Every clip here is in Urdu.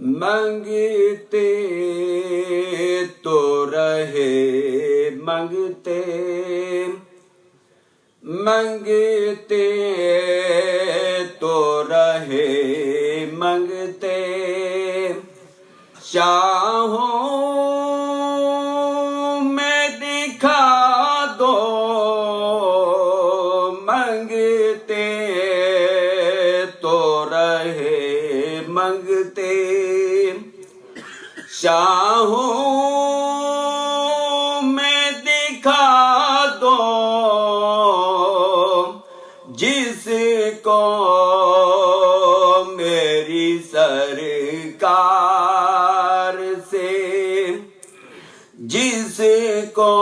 منگتے تو رہے منگتے، منگتے تو رہے منگتے، چاہوں میں دکھا دو منگتے تو رہے منگتے، چاہوں میں دکھا دو جس کو میری سرکار سے، جس کو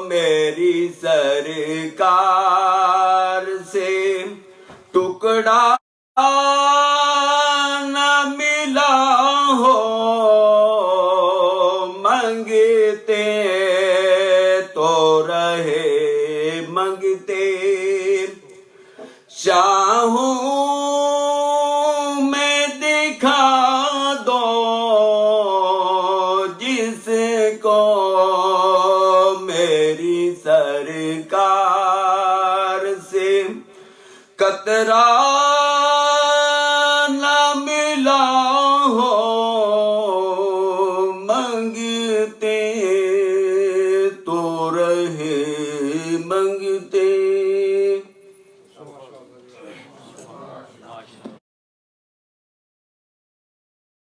میری سرکار سے ٹکڑا نہ ملا ہو، منگتے تو رہے منگتے، چاہوں میں دکھا دو جس کو میری سرکار سے قطرہ نہ ملا ہو، منگتے